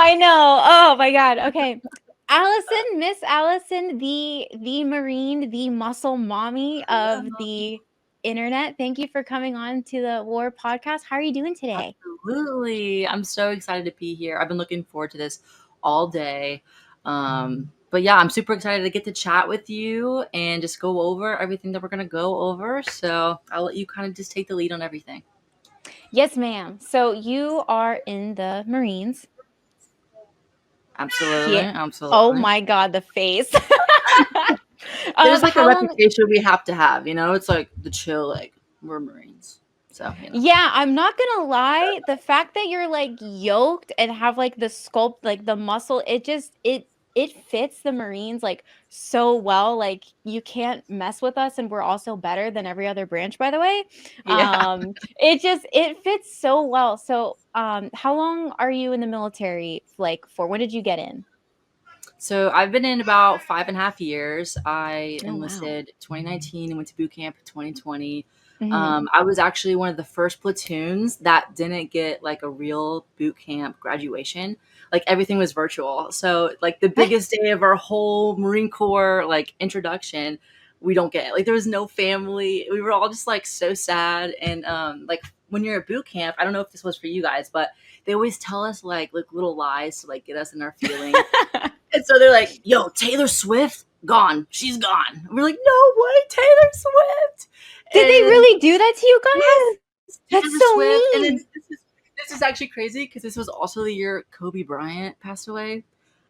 I know. Oh my God. Okay. Allison, Miss Allison, the Marine, the muscle mommy of the internet. Thank you for coming on to the War Podcast. How are you doing today? Absolutely. I'm so excited to be here. I've been looking forward to this all day. But yeah, I'm super excited to get to chat with you and just go over everything that we're going to go over. So I'll let you kind of just take the lead on everything. Yes, ma'am. So you are in the Marines. Absolutely. Yeah. Oh Absolutely. my God, the face. There's like a How long? reputation we have to have, it's like the chill, like we're Marines. So. Yeah, I'm not gonna lie. The fact that you're like yoked and have like the sculpt, like the muscle, it fits the Marines like so well. Like you can't mess with us, and we're also better than every other branch, by the way. Yeah. It fits so well. So, how long are you in the military? Like for when did you get in? So I've been in about 5.5 years. I Oh wow. enlisted 2019 and went to boot camp 2020. Hmm. I was actually one of the first platoons that didn't get like a real boot camp graduation. Like everything was virtual. So like the What? biggest day of our whole Marine Corps like introduction, we don't get like there was no family. We were all just like so sad. And like when you're at boot camp, I don't know if this was for you guys, but they always tell us like little lies to like get us in our feelings. And so they're like, "Yo, Taylor Swift gone. She's gone." And we're like, "No way, Taylor Swift." Did they And really do that to you guys? yes, That's Taylor so Swift. And then mean. this is actually crazy because this was also the year Kobe Bryant passed away.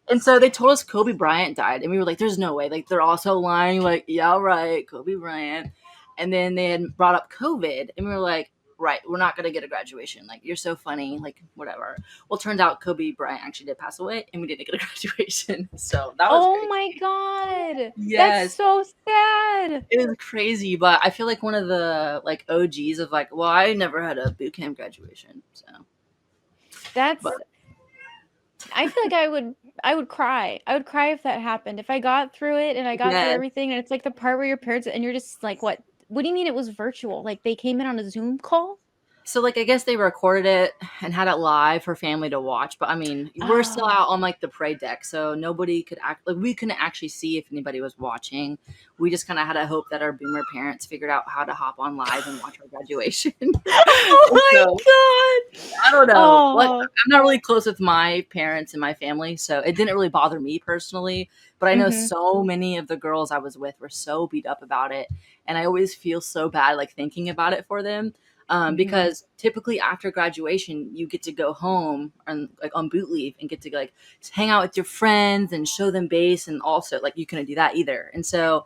And so they told us Kobe Bryant died, and we were like, "There's no way!" Like they're also lying. Like, yeah, right, Kobe Bryant. And then they had brought up COVID, and we were like, "Right, we're not gonna get a graduation. Like, you're so funny. Like, whatever." Well, turns out Kobe Bryant actually did pass away, and we didn't get a graduation. So that was Oh crazy. my God. That's Yes, so sad. it was crazy, but I feel like one of the like OGs of like, well, I never had a boot camp graduation, so. But That's I feel like I would cry. I would cry if that happened. If I got through it and I got through yes. everything and it's like the part where your parents and you're just like, what do you mean it was virtual? Like they came in on a Zoom call? So like I guess they recorded it and had it live for family to watch, but I mean we're still Oh. out on like the parade deck, so nobody could act like we couldn't actually see if anybody was watching. We just kind of had a hope that our boomer parents figured out how to hop on live and watch our graduation. Oh And my so God. I don't know. Like Oh. I'm not really close with my parents and my family, so it didn't really bother me personally. But I know Mhm. so many of the girls I was with were so beat up about it, and I always feel so bad like thinking about it for them. Mhm. Because typically after graduation, you get to go home and like on boot leave and get to like hang out with your friends and show them base, and also like you couldn't do that either. And so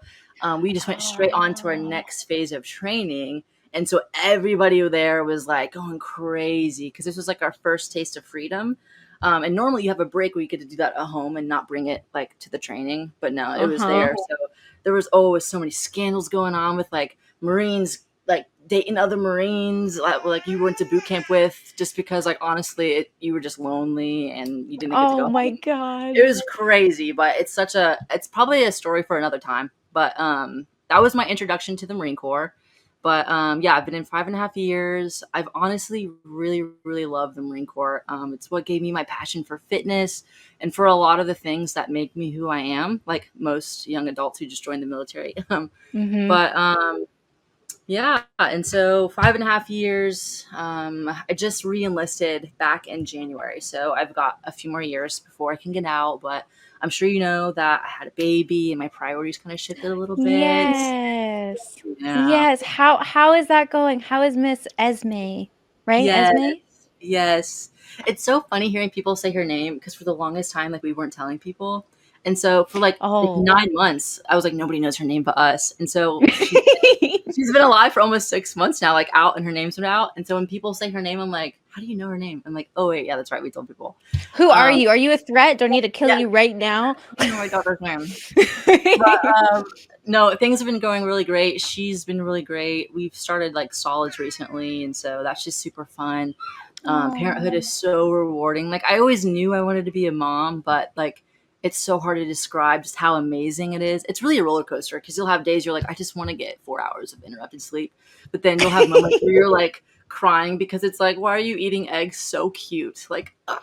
we just went straight on to our Oh. next phase of training, and so everybody there was like going crazy because this was like our first taste of freedom. And normally you have a break where you get to do that at home and not bring it like to the training, but no, it was Uh-huh. there. So there was always so many scandals going on with like Marines like dating other Marines like you went to boot camp with, just because like honestly you were just lonely and you didn't get to Oh go my home. It God. was crazy, but it's probably a story for another time. But that was my introduction to the Marine Corps. But yeah, I've been in 5.5 years. I've honestly really, really loved the Marine Corps. It's what gave me my passion for fitness and for a lot of the things that make me who I am, like most young adults who just joined the military. Mhm. But yeah, and so 5.5 years. I just re-enlisted back in January, so I've got a few more years before I can get out. But I'm sure you know that I had a baby and my priorities kind of shifted a little bit. Yes. Yeah. Yes. How is that going? How is Miss Esme? Right? Yes. Esme? Yes. It's so funny hearing people say her name because for the longest time, like we weren't telling people. And so for like Oh. 9 months, I was like, nobody knows her name but us. And so she's been alive for almost 6 months now, like out, and her name's been out. And so when people say her name, I'm like, how do you know her name? I'm like, oh wait, yeah, that's right. We told people. Who are Um, you? Are you a threat? Do I need to kill yeah, you right now? I know my daughter's name. But no, things have been going really great. She's been really great. We've started like solids recently, and so that's just super fun. Parenthood Oh. is so rewarding. Like I always knew I wanted to be a mom, but like it's so hard to describe just how amazing it is. It's really a roller coaster because you'll have days you're like, I just want to get 4 hours of interrupted sleep, but then you'll have moments where you're like crying because it's like, why are you eating eggs so cute? Like, so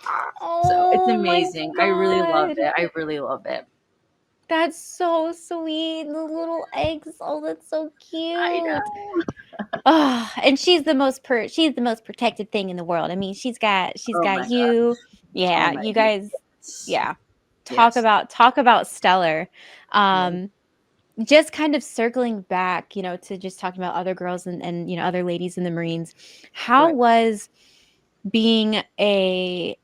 it's Oh my amazing. I really love god. it. I really love it. That's so sweet. The little eggs. Oh, that's so I cute. know. Oh, and she's the most protected thing in the world. I mean, she's Oh got my god. you. Oh Yeah, my you god. guys, Yes. yeah. Yes. Talk about stellar. Yeah. Um, just kind of circling back, to just talking about other girls and other ladies in the Marines. How Right. was being a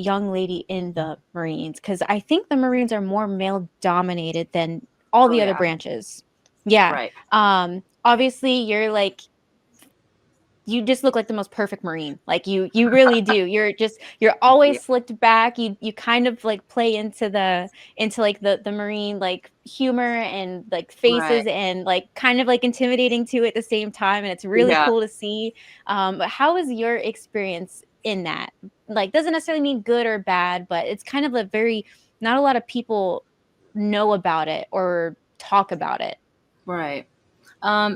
young lady in the Marines? Because I think the Marines are more male dominated than all Oh the other yeah. branches. Yeah. Right. Obviously you're like you just look like the most perfect Marine. Like you really do. You're Yeah. always slicked back. You kind of like play into like the Marine like humor and like Right. faces and like kind of like intimidating too at the same time. And it's really Yeah. cool to see. But how was your experience in that? Like doesn't necessarily mean good or bad, but it's kind of a very not a lot of people know about it or talk about it. Right.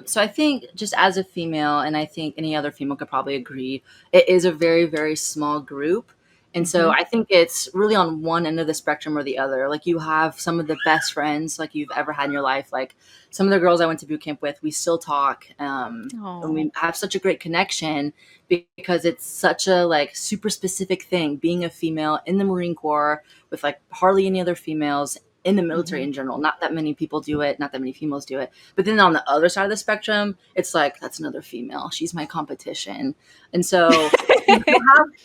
So I think just as a female, and I think any other female could probably agree, it is a very, very small group. And so Hmm. I think it's really on one end of the spectrum or the other. Like you have some of the best friends like you've ever had in your life. Like some of the girls I went to boot camp with, we still talk. And Oh. we have such a great connection because it's such a like super specific thing being a female in the Marine Corps with like hardly any other females in the military Hmm. in general. Not that many people do it, not that many females do it. But then on the other side of the spectrum, it's like that's another female. She's my competition. And so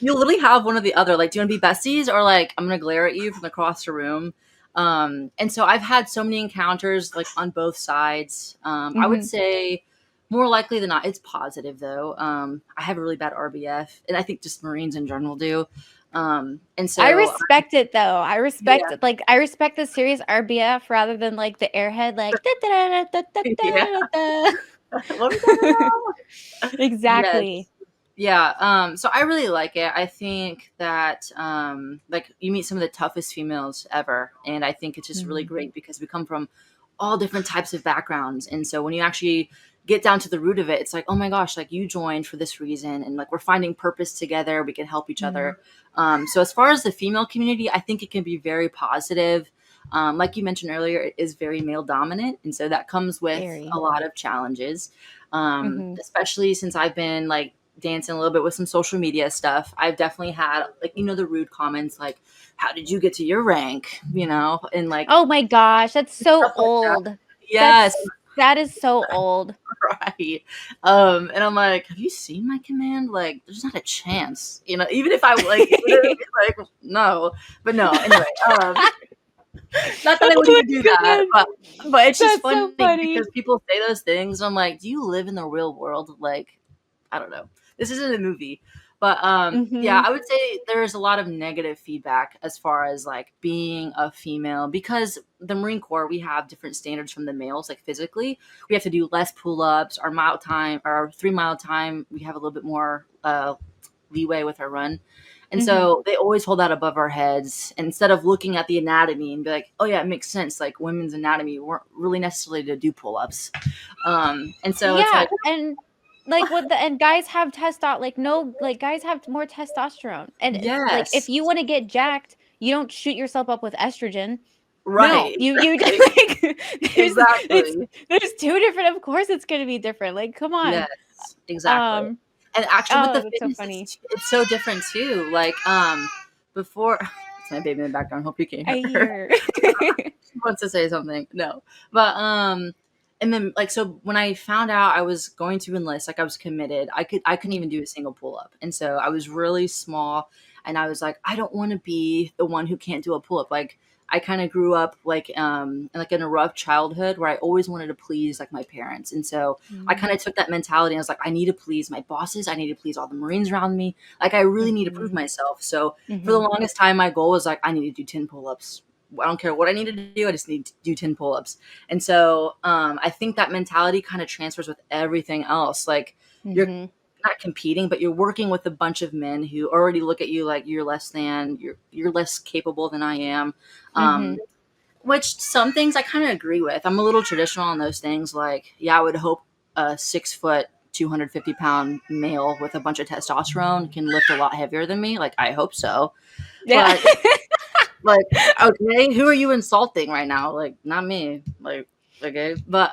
you literally have one or the other. Like, do you want to be besties or like I'm gonna glare at you from across the room? And so I've had so many encounters like on both sides. I would Hmm. say more likely than not, it's positive though. I have a really bad RBF, and I think just Marines in general do. And I so respect it though. yeah, I respect the serious RBF rather than like the airhead like da, da, da, da, da, yeah. da, da, What are we talking da. about? Yes. Exactly. Yeah. So I really like it. I think that like you meet some of the toughest females ever. And I think it's just really Mhm. great because we come from all different types of backgrounds. And so when you actually get down to the root of it, it's like, oh my gosh, like you joined for this reason and like we're finding purpose together. We can help each Mhm. other. So as far as the female community, I think it can be very positive. Like you mentioned earlier, it is very male dominant. And so that comes with Very. a lot of challenges. Mhm. Especially since I've been like dancing a little bit with some social media stuff. I've definitely had like, the rude comments like, how did you get to your rank? And like Oh my gosh, that's so stuff like that. old. Yes, That is so old. right. And I'm like, have you seen my command? Like, there's not a chance, even if I like, like, no, but no, anyway, not that I Oh would my even do that, goodness. but it's just That's so funny funny. because people say those things. I'm like, do you live in the real world? Like, I don't know. This isn't a movie. But yeah, Mhm. I would say there's a lot of negative feedback as far as like being a female because the Marine Corps, we have different standards from the males, like physically. We have to do less pull ups, our mile time, our 3 mile time, we have a little bit more leeway with our run. And Mhm. so they always hold that above our heads instead of looking at the anatomy and be like, oh yeah, it makes sense. Like women's anatomy weren't really necessarily to do pull ups. And so it's Yeah, like, and like what the and guys have testo like no like guys have more testosterone. And it's like if yes, you want to get jacked, you don't shoot yourself up with estrogen. No, right, you just exactly. like it's Exactly. there's two different. Of course, it's gonna be different. Like, come on. Yes, exactly. Um. And actually with Oh, the that's so fitness, funny. it's so different too. Like, before it's my baby in the background, hope you can't I hear hear. she wants to say something. No. But and then like so when I found out I was going to enlist, like I was committed, I couldn't even do a single pull up. And so I was really small and I was like, I don't want to be the one who can't do a pull up. Like I kind of grew up like in a rough childhood where I always wanted to please like my parents. And so I Mhm. kind of took that mentality and I was like, I need to please my bosses, I need to please all the Marines around me. Like I really need to prove Mhm. myself. So for the Mhm. longest time my goal was like I need to do 10 pull-ups. I don't care what I need to do. I just need to do 10 pull-ups. And so I think that mentality kind of transfers with everything else. Like you're Mhm. not competing, but you're working with a bunch of men who already look at you like you're less than, you're less capable than I am. Um, Mhm. which some things I kind of agree with. I'm a little traditional on those things. Like, yeah, I would hope a 6 foot 250-pound male with a bunch of testosterone can lift a lot heavier than me. Like, I hope so. Yeah. But like, okay, who are you insulting right now? Like, not me. Like, okay. But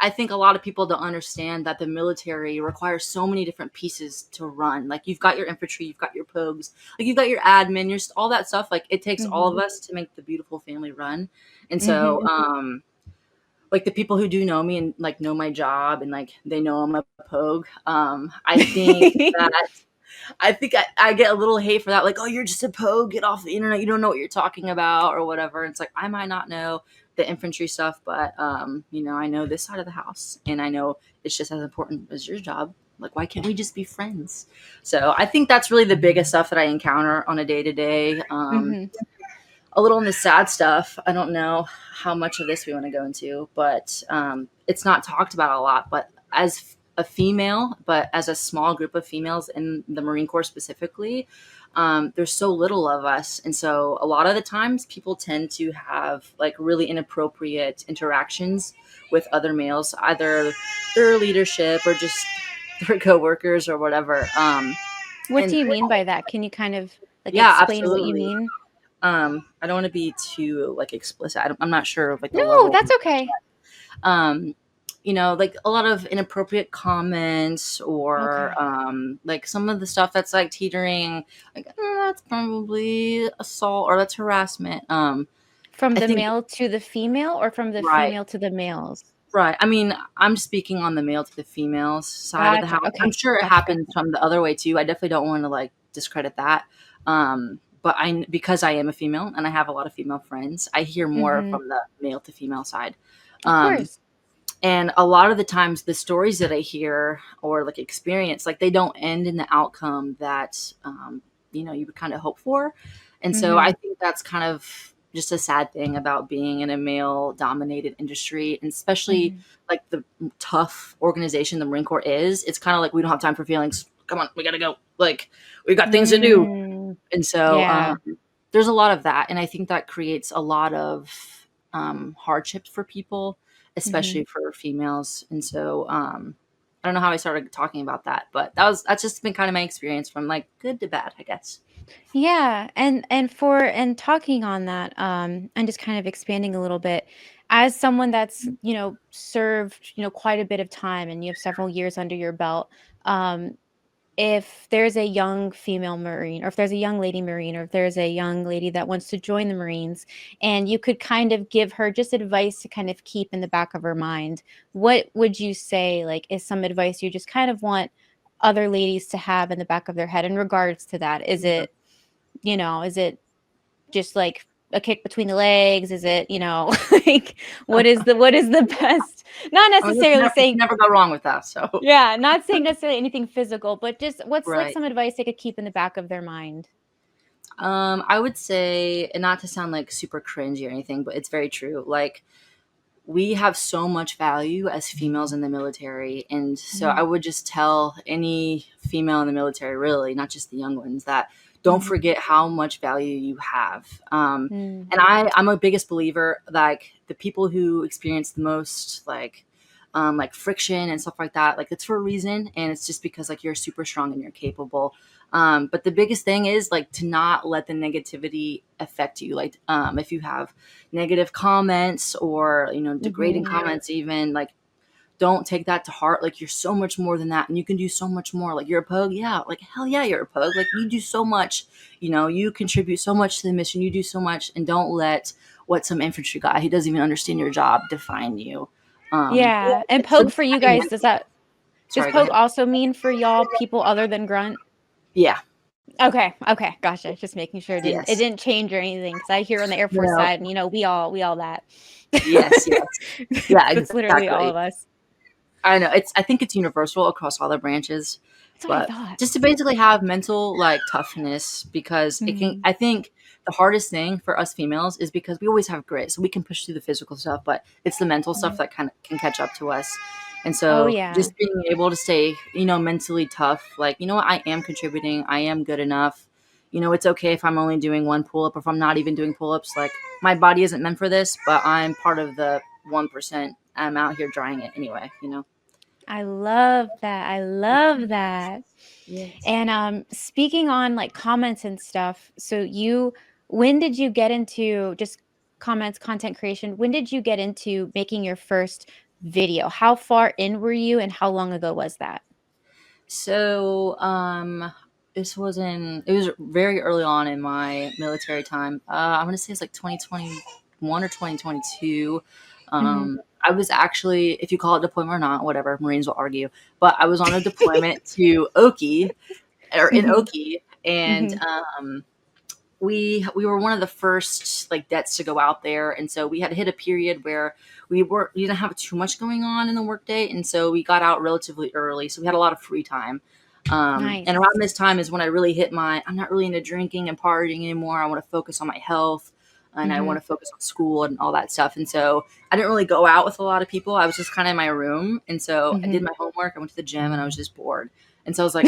I think a lot of people don't understand that the military requires so many different pieces to run. Like, you've got your infantry, you've got your pogues, like you've got your admin, your all that stuff. Like, it takes all of Mhm. us to make the beautiful family run. And so Mhm. like the people who do know me and like know my job and like they know I'm a pogue, I think that I get a little hate for that. Like, oh, you're just a pogue. Get off the internet. You don't know what you're talking about or whatever. And it's like, I might not know the infantry stuff, but, I know this side of the house and I know it's just as important as your job. Like, why can't we just be friends? So I think that's really the biggest stuff that I encounter on a day to day. Mhm. A little on the sad stuff. I don't know how much of this we want to go into, but it's not talked about a lot. But as a female, but as a small group of females in the Marine Corps specifically, there's so little of us. And so a lot of the times people tend to have like really inappropriate interactions with other males, either their leadership or just their coworkers or whatever. What do And you mean by that? Can you kind of like yeah, explain what you absolutely. mean? I don't want to be too like explicit. I'm not sure of like the No, level. that's okay. Um, like a lot of inappropriate comments or Okay. like some of the stuff that's like teetering, like that's probably assault or that's harassment. From I the think male to the female or from the right, female to the males? right. I mean, I'm speaking on the male to the females side of the Gotcha. house. I'm Okay. sure it Gotcha. happens from the other way too. I definitely don't want to like discredit that. But because I am a female and I have a lot of female friends, I hear more Mhm. from the male to female side. Of Um, course. and a lot of the times the stories that I hear or like experience, like they don't end in the outcome that, you would kind of hope for. And so I Mhm. think that's kind of just a sad thing about being in a male dominated industry, and especially Mhm. like the tough organization the Marine Corps is. It's kind of like we don't have time for feelings. Come on, we gotta go. Like, we got things to do. Mm. And so Yeah. there's a lot of that. And I think that creates a lot of hardships for people, Mhm. especially for females. And so I don't know how I started talking about that, but that's just been kind of my experience from like good to bad, I guess. Yeah, and talking on that, and just kind of expanding a little bit, as someone that's, served, quite a bit of time and you have several years under your belt, um, if there's a young female Marine, or if there's a young lady Marine, or if there's a young lady that wants to join the Marines, and you could kind of give her just advice to kind of keep in the back of her mind, what would you say, like, is some advice you just kind of want other ladies to have in the back of their head in regards to that? Is it just like a kick between the legs? Is it, like what is the best? Not I mean, necessarily you can saying, never go wrong with that. So, yeah, not saying necessarily anything physical, but just what's like right. some advice they could keep in the back of their mind? I would say, and not to sound like super cringy or anything, but it's very true. Like, we have so much value as females in the military. And so I Mhm, would just tell any female in the military, really, not just the young ones, that don't mhm, forget how much value you have. mm, And I'm a biggest believer, like the people who experience the most, like friction and stuff like that, like it's for a reason. And it's just because like you're super strong and you're capable. But the biggest thing is like to not let the negativity affect you. Like, if you have negative comments or degrading mhm. comments, even like don't take that to heart. Like, you're so much more than that and you can do so much more. Like, you're a pogue, yeah, like hell yeah, you're a pogue. Like, you do so much. You contribute so much to the mission. You do so much. And don't let what some infantry guy who doesn't even understand your job define you. Yeah, Yeah, and so poke for just you having guys, mental. does Sorry, go poke ahead. also mean for y'all people other than grunt? Yeah. Okay, okay, gotcha, just making sure it Yes. didn't change or anything, because I hear on the Air Force No. side, and, we all that. Yes, yes. Yeah, That's literally all of exactly. us. I know, I think it's universal across all the branches, That's what I but thought. just to basically have mental like toughness, because Mhm, I think the hardest thing for us females is because we always have grit, so we can push through the physical stuff, but it's the mental stuff mhm. that kind of can catch up to us. And Oh, so yeah. just being able to stay, mentally tough, like, you know what, I am contributing, I am good enough. It's okay if I'm only doing one pull up or if I'm not even doing pull ups. Like, my body isn't meant for this, but I'm part of the 1%. I'm out here trying it anyway. I love that. I love that. Yes. And speaking on like comments and stuff, so when did you get into just comments, content creation? When did you get into making your first video? How far in were you and how long ago was that? So, it was very early on in my military time. I'm gonna say it's like 2021 or 2022. Mhm. I was actually, if you call it deployment or not, whatever, Marines will argue, but I was on a deployment to Oki, or in Mhm. Oki, and Mhm. we were one of the first like debts to go out there, and so we had hit a period where we didn't have too much going on in the workday, and so we got out relatively early, so we had a lot of free time. And Nice. around this time is when I really hit my I'm not really into drinking and partying anymore. I want to focus on my health, and I want Mhm. to focus on school and all that stuff. And so I didn't really go out with a lot of people. I was just kind of in my room, and so I did Mhm. my homework. I went to the gym, and I was just bored. And so I was like,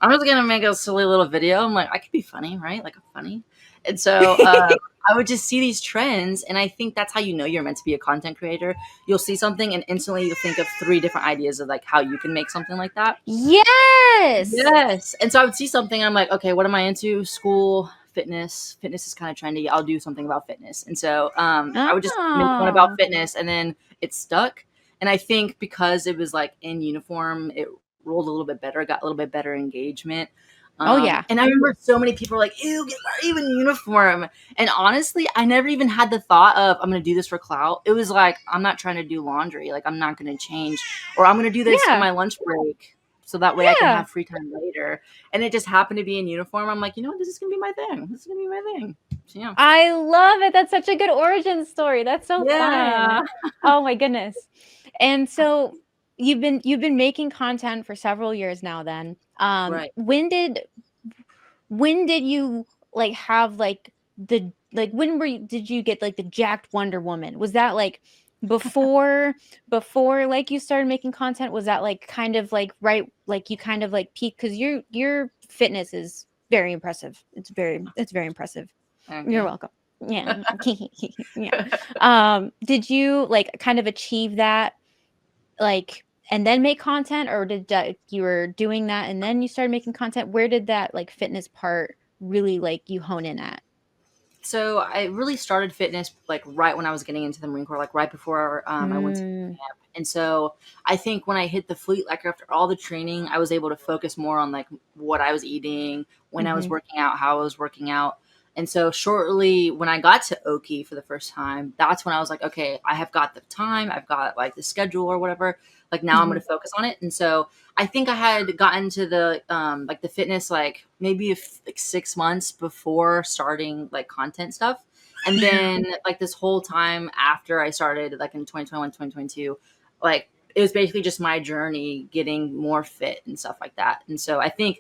I'm just gonna make a silly little video. I'm like, I could be funny, right? Like, I'm funny. And so I would just see these trends, and I think that's how you know you're meant to be a content creator. You'll see something, and instantly you'll think of three different ideas of like how you can make something like that. Yes. Yes. And so I would see something, I'm like, okay, what am I into? School, fitness. Fitness is kind of trendy. I'll do something about fitness. And so I would just make one about Oh. fitness, and then it stuck. And I think because it was like in uniform, it rolled a little bit better, got a little bit better engagement. Oh yeah. And I remember so many people were like, ew, why are you in uniform? And honestly, I never even had the thought of, I'm going to do this for clout. It was like, I'm not trying to do laundry. Like, I'm not going to change, or I'm going to do this in Yeah. my lunch break so that way I can Yeah. have free time later. And it just happened to be in uniform. I'm like, you know what? This is going to be my thing. This is going to be my thing. So, yeah. I love it. That's such a good origin story. That's so fun. Yeah. Oh my goodness. And so you've been making content for several years now then. Right. When did you like have like the like when did you get like the jacked Wonder Woman? Was that like before like you started making content? Was that like kind of like right like you kind of like peaked because your fitness is very impressive. It's very impressive. You're Okay. welcome. Yeah. Yeah. Did you like kind of achieve that like and then make content or did that you were doing that and then you started making content? Where did that like fitness part really like you hone in at? So I really started fitness like right when I was getting into the Marine Corps, like right before I went to Mm, camp. And so I think when I hit the fleet, like after all the training, I was able to focus more on like what I was eating, when I was mhm, working out, how I was working out. And so shortly when I got to Oki for the first time, that's when I was like, okay, I have got the time, I've got like the schedule or whatever. Like now I'm going mhm, to focus on it. And so I think I had gotten to the like the fitness like maybe like 6 months before starting like content stuff. And mhm. then like this whole time after I started like in 2021, 2022, like it was basically just my journey getting more fit and stuff like that. And so I think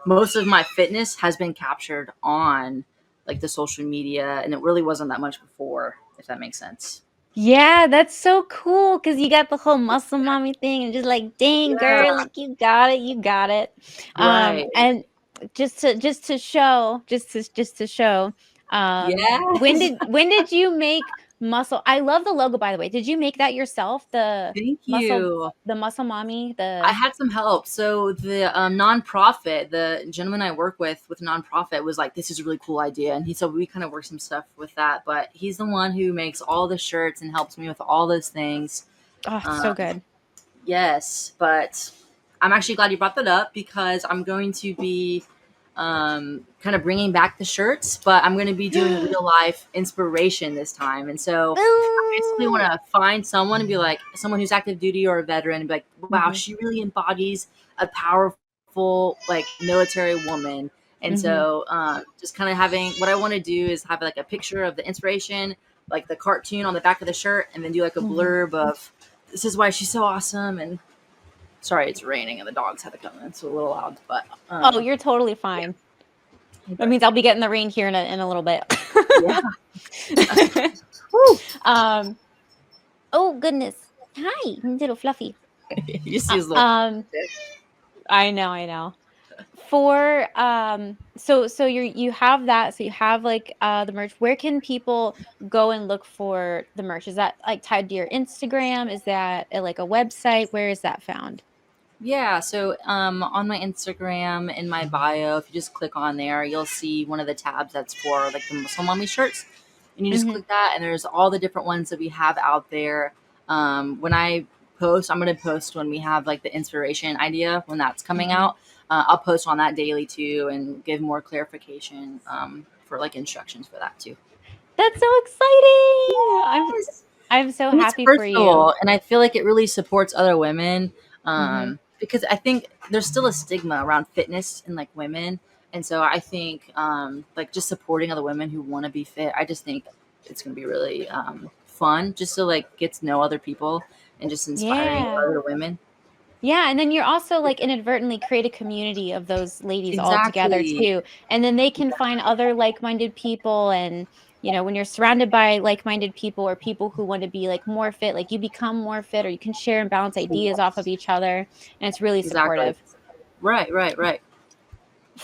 most of my fitness has been captured on like the social media, and it really wasn't that much before, if that makes sense. Yeah, that's so cool because you got the whole muscle mommy thing and just like, dang girl, Yeah. like you got it, you got it. Right. And just to show, Yes. when did you make muscle? I love the logo by the way. Did you make that yourself? Thank you. The muscle mommy, I the had some help. So the nonprofit, the gentleman I work with nonprofit, was like, "This is a really cool idea," and he said we kind of work some stuff with that. But he's the one who makes all the shirts and helps me with all those things. oh, so Um, good. yes, but I'm actually glad you brought that up because I'm going to be kind of bringing back the shirts, but I'm going to be doing real life inspiration this time. And so I basically Ooh. want to find someone and be like, someone who's active duty or a veteran, and be like, wow, Mhm, she really embodies a powerful, like, military woman. And mhm, so just kind of having what I want to do is have like a picture of the inspiration, like the cartoon on the back of the shirt, and then do like a mhm. blurb of this is why she's so awesome. And sorry, it's raining and the dogs had to come in. It's a little loud, but Oh, you're totally yeah. fine. That But means I'll be getting the rain here in a little bit. yeah. Woo. Um, oh goodness. Hi, little fluffy. You see Uh, his little um, I know, I know. For so you have that, so you have like the merch. Where can people go and look for the merch? Is that like tied to your Instagram? Is that like a website? Where is that found? Yeah, so on my Instagram in my bio, if you just click on there, you'll see one of the tabs that's for like the Muslim mommy shirts, and you just Hmm. click that, and there's all the different ones that we have out there. When I post, I'm gonna post when we have like the inspiration idea when that's coming Hmm. out. I'll post on that daily too, and give more clarification for like instructions for that too. That's so exciting. Yes. I'm so And it's happy for you. personal, and I feel like it really supports other women, Hmm. because I think there's still a stigma around fitness in like women, and so I think like just supporting other women who want to be fit. I just think it's gonna be really fun just to like get to know other people and just inspiring Yeah. other women. Yeah, and then you're also like inadvertently create a community of those ladies all together Exactly. too. And then they can find other like-minded people, and when you're surrounded by like-minded people or people who want to be like more fit, like you become more fit, or you can share and bounce ideas off of Yes. each other, and it's really Exactly. supportive. Right. Right. Right.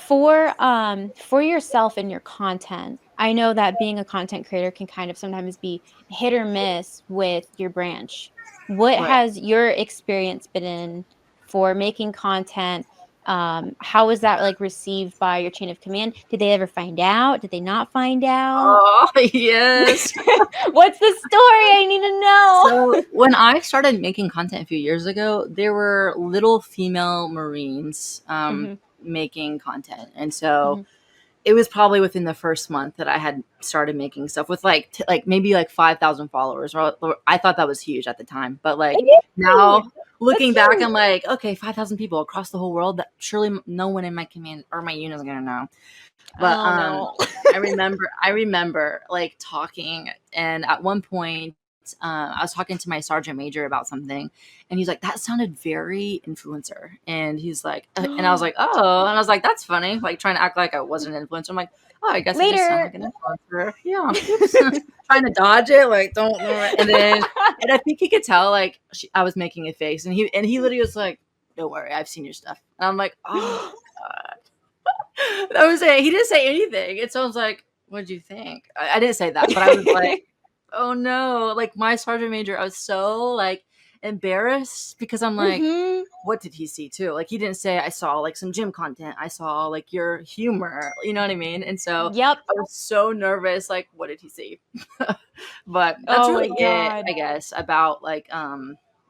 For yourself and your content, I know that being a content creator can kind of sometimes be hit or miss with your branch. What Right. has your experience been in for making content? How was that like received by your chain of command? Did they ever find out? Did they not find out? Oh yes. What's the story? I need to know. So when I started making content a few years ago, there were little female Marines Hmm. making content, and so Hmm. it was probably within the first month that I had started making stuff with like like maybe like 5,000 followers. Or I thought that was huge at the time, but like Yay! now That's looking back, huge. I'm like, okay, 5,000 people across the whole world. That surely no one in my command or my unit is gonna know. But Oh no. I remember like talking, and at one point, I was talking to my sergeant major about something, and he's like, "That sounded very influencer," and he's like, and I was like, "Oh," and I was like, "That's funny," like trying to act like I wasn't an influencer. I'm like, "Oh, I guess I just sound Later. like an influencer." Yeah, oops, trying to dodge it, like don't, and then, and I think he could tell like I was making a face, and he literally was like, "Don't worry, I've seen your stuff," and I'm like, "Oh." That was it. He didn't say anything. And so I was like, "What'd you think?" I didn't say that, but I was like, "Oh no!" Like my sergeant major, I was so like embarrassed because I'm like, Hmm. "What did he see too?" Like he didn't say I saw like some gym content. I saw like your humor. You know what I mean? And so Yep. I was so nervous. Like, what did he see? But that's Oh really my it, god. I guess, about like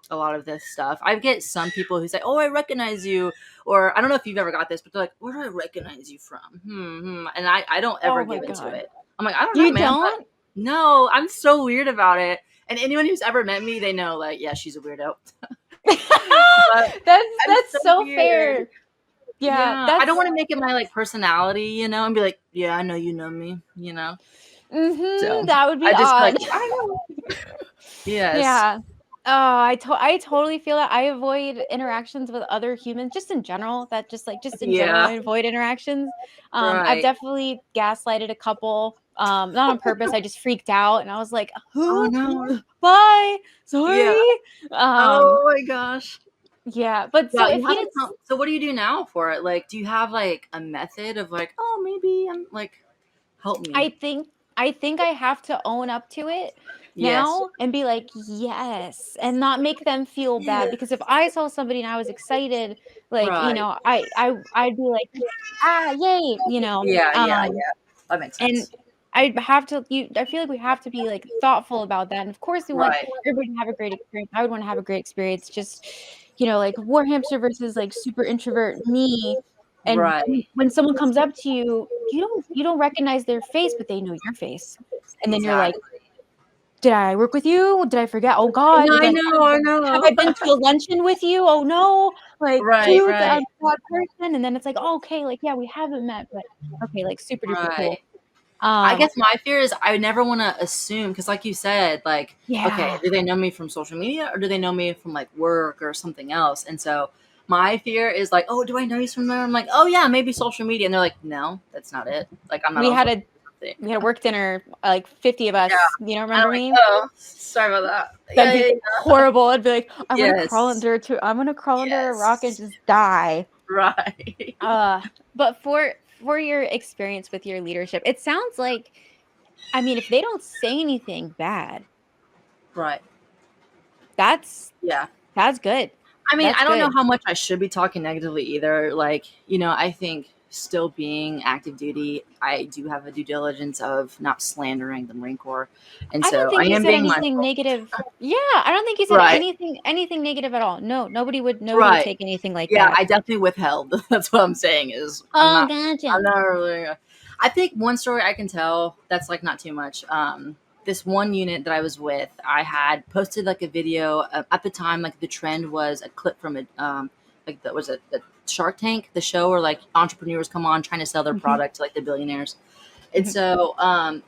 a lot of this stuff. I get some people who say, "Oh, I recognize you," or I don't know if you've ever got this, but they're like, "Where do I recognize you from?" And I don't ever Oh my give into god. it. I'm like, I don't know, You man. But don't? no, I'm so weird about it. And anyone who's ever met me, they know, like, yeah, she's a weirdo. But I'm That's so so weird. fair. Yeah, Yeah, I don't that's want to make it my like personality, and be like, "Yeah, I know you know me," So that would be I just odd. like, I know. Yes. Yeah. Oh, I totally feel that. I avoid interactions with other humans just in general. That just in general, Yeah. I avoid interactions. I've Right. definitely gaslighted a couple. Not on purpose. I just freaked out and I was like, Oh "Who? no. Bye. Yeah. Sorry." Um, Oh my gosh. yeah, but so Well, if you you haven't did so what do you do now for it? Like, do you have, like, a method of, like, "Oh, maybe I'm like, help me." I think I think I have to own up to it Yes. now and be like, "Yes," and not make them feel bad, because if Yes. I saw somebody and I was excited, like, Right. I'd be like, "Ah, yay," Yeah, yeah, yeah. That makes and sense. I feel like we have to be, like, thoughtful about that, and of course, we want Right. everybody to have a great experience. I would wanna have a great experience, just, like, war hamster versus, like, super introvert me, and Right. when someone comes up to you, you don't recognize their face, but they know your face, and then you're like, Exactly. "Did I work with you? Did I forget? Oh god," I like, know, I "Have know. I been to a luncheon with you? Oh, no." Like, Right, "Dude, I'm right, that person," and then it's like, "Oh, okay, like, yeah, we haven't met, but okay, like, super duper right. cool." I Um, guess my fear is I never wanna assume, because, like you said, like, okay, yeah. do they know me from social media or do they know me from, like, work or something else? And so my fear is like, "Oh, do I know you from there?" I'm like, "Oh, yeah, maybe social media." And they're like, "No, that's not it. Like, I'm not We on had social a media." we had a work dinner, like, 50 of Yeah. us. You don't And I'm remember like, me? "Oh, sorry about that." That'd Yeah, be yeah, yeah. horrible. I'd be like, "I'm gonna crawl Yes. under a rock and Yes. just die." Right. But for your experience with your leadership, it sounds like, I mean, if they don't say anything bad, Right. that's Yeah. that's good. I mean, That's I don't know good. how much I should be talking negatively either. Like, I think still being active duty, I do have a due diligence of not slandering the Marine Corps. And I don't so I think you am said being anything mindful. negative. Yeah, I don't think you said Right. anything negative at all. No, nobody would Right. take anything like Yeah, that. I definitely withheld. That's what I'm saying is Oh, gotcha. I'm not really I think one story I can tell that's like not too much. This one unit that I was with, I had posted like a video at the time. Like the trend was a clip from a like that was a Shark Tank, the show where like entrepreneurs come on trying to sell their Mhm, product to like the billionaires. And mhm, so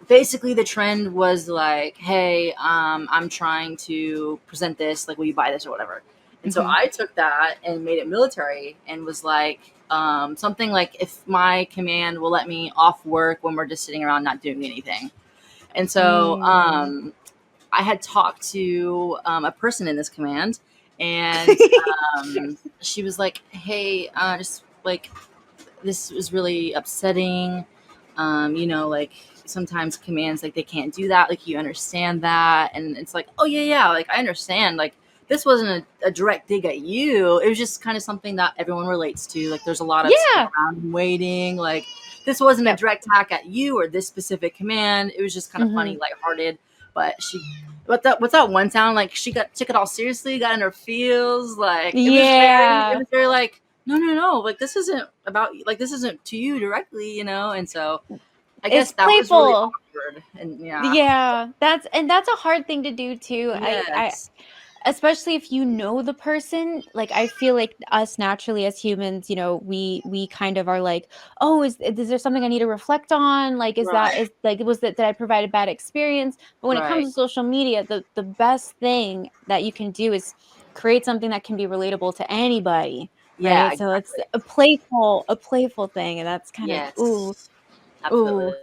basically the trend was like, hey, I'm trying to present this, like, will you buy this or whatever? And so mhm. I took that and made it military and was like, something like, if my command will let me off work when we're just sitting around not doing anything. And so Mm. I had talked to a person in this command, and she was like, hey, just like, this was really upsetting. Like sometimes commands like they can't do that. Like you understand that, and it's like, oh yeah, yeah. Like I understand. Like this wasn't a direct dig at you. It was just kind of something that everyone relates to. Like there's a lot of sitting Yeah. around and waiting. Like this wasn't a Yep. direct attack at you or this specific command. It was just kind of funny, Mhm. lighthearted. But what's that one sound? Like she took it all seriously, got in her feels. Like it Yeah. was very like, no, no, no, like this isn't about you, like this isn't to you directly. And so I It's guess that was really playful. awkward. And yeah. Yeah, that's a hard thing to do too. I Yes. especially if you know the person, like I feel like us naturally as humans, we kind of are like, oh, is there something I need to reflect on? Like, Right. is like, was that, did I provide a bad experience? But when it comes Right. to social media, the best thing that you can do is create something that can be relatable to anybody, Yeah, right? So it's exactly. a playful thing, and that's kind of, ooh, Yes, absolutely. ooh.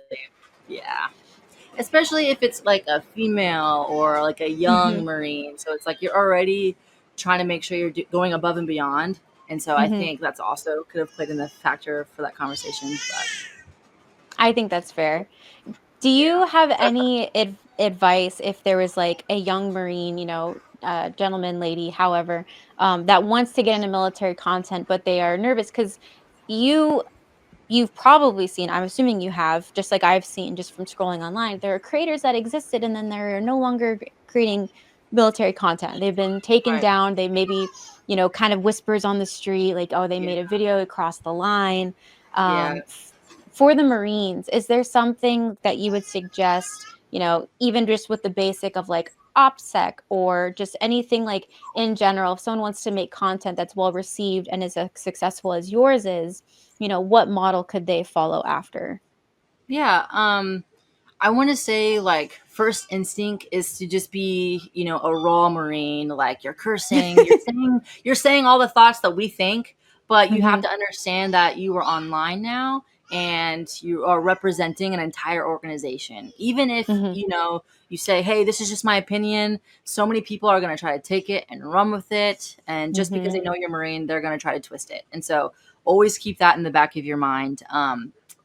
Yeah, especially if it's like a female or like a young Hmm. Marine, so it's like you're already trying to make sure you're going above and beyond. And so I Hmm. think that's also could have played in the factor for that conversation. But I think that's fair. Do yeah. you have any advice if there was like a young Marine, gentleman, lady, however, that wants to get into military content, but they are nervous because you you've probably seen, I'm assuming you have, just like I've seen just from scrolling online, there are creators that existed and then they're no longer creating military content. They've been taken Right. down. They maybe, kind of whispers on the street, like, oh, they Yeah. made a video across the line. Yeah. For the Marines, is there something that you would suggest, even just with the basic of like OPSEC or just anything like in general, if someone wants to make content that's well received and is as successful as yours is, what model could they follow after? Yeah. I want to say like first instinct is to just be, a raw Marine. Like you're cursing, you're saying all the thoughts that we think, but you have Mhm, to understand that you are online now and you are representing an entire organization. Even if, mhm, you say, hey, this is just my opinion, so many people are going to try to take it and run with it. And just because mhm, they know you're Marine, they're going to try to twist it. And so always keep that in the back of your mind.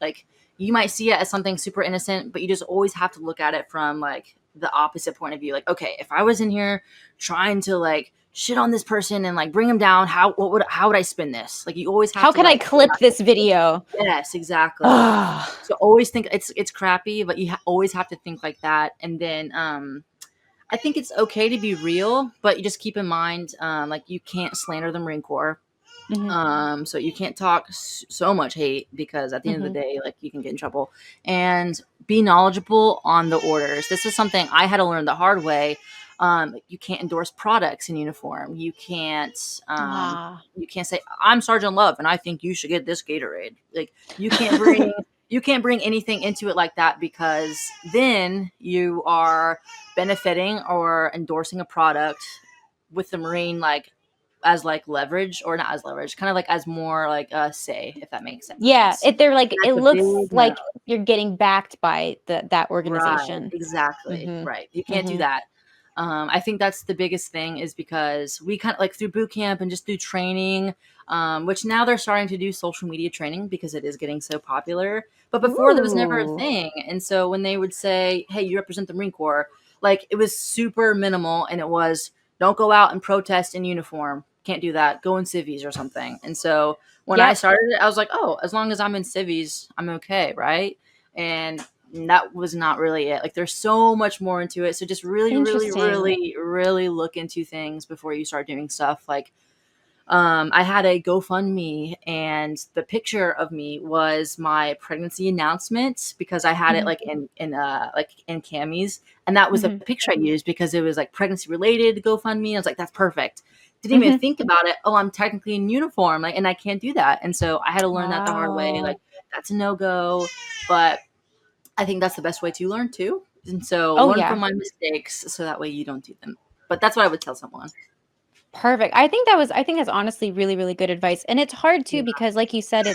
Like, you might see it as something super innocent, but you just always have to look at it from like the opposite point of view. Like, okay, if I was in here trying to like shit on this person and like bring him down, how would I spin this? Like, you always have how to can I like clip this video? yes, exactly. Ugh. So always think it's crappy, but you always have to think like that. And then I think it's okay to be real, but you just keep in mind like you can't slander the Marine Corps. Mhm, So you can't talk so much hate because at the end of the mhm, day, like you can get in trouble. And be knowledgeable on the orders. This is something I had to learn the hard way. You can't endorse products in uniform. ah, You can't say I'm Sergeant Love and I think you should get this Gatorade. Like you can't bring anything into it like that because then you are benefiting or endorsing a product with the Marine like as like leverage or not as leverage, kind of like as more like say, if that makes yeah, sense. they're like, That's it a looks big no. like you're getting backed by that Right, organization. exactly, Mhm, right. You can't do mhm, that. I think that's the biggest thing, is because we kind of like through boot camp and just through training, which now they're starting to do social media training because it is getting so popular. But before there was never a Ooh. thing. And so when they would say, hey, you represent the Marine Corps, like it was super minimal, and it was, don't go out and protest in uniform. Can't do that. Go in civvies or something. And so when I Yep. started it, I was like, oh, as long as I'm in civvies, I'm okay, right? And that was not really it. Like there's so much more into it. So just really, really, Interesting. really, really look into things before you start doing stuff. Like I had a GoFundMe, and the picture of me was my pregnancy announcement, because I had it Mhm. like in camis, and that was the Mhm. picture I used because it was like pregnancy related GoFundMe. I was like, that's perfect. Didn't even Mhm. think about it. Oh, I'm technically in uniform, like, and I can't do that. And so I had to learn that the hard way. Like Wow. that's a no go, but I think that's the best way to learn too. And so Oh learn from yeah. my mistakes so that way you don't do them. But that's what I would tell someone. Perfect. I think that's honestly really, really good advice. And it's hard too Yeah. because like you said,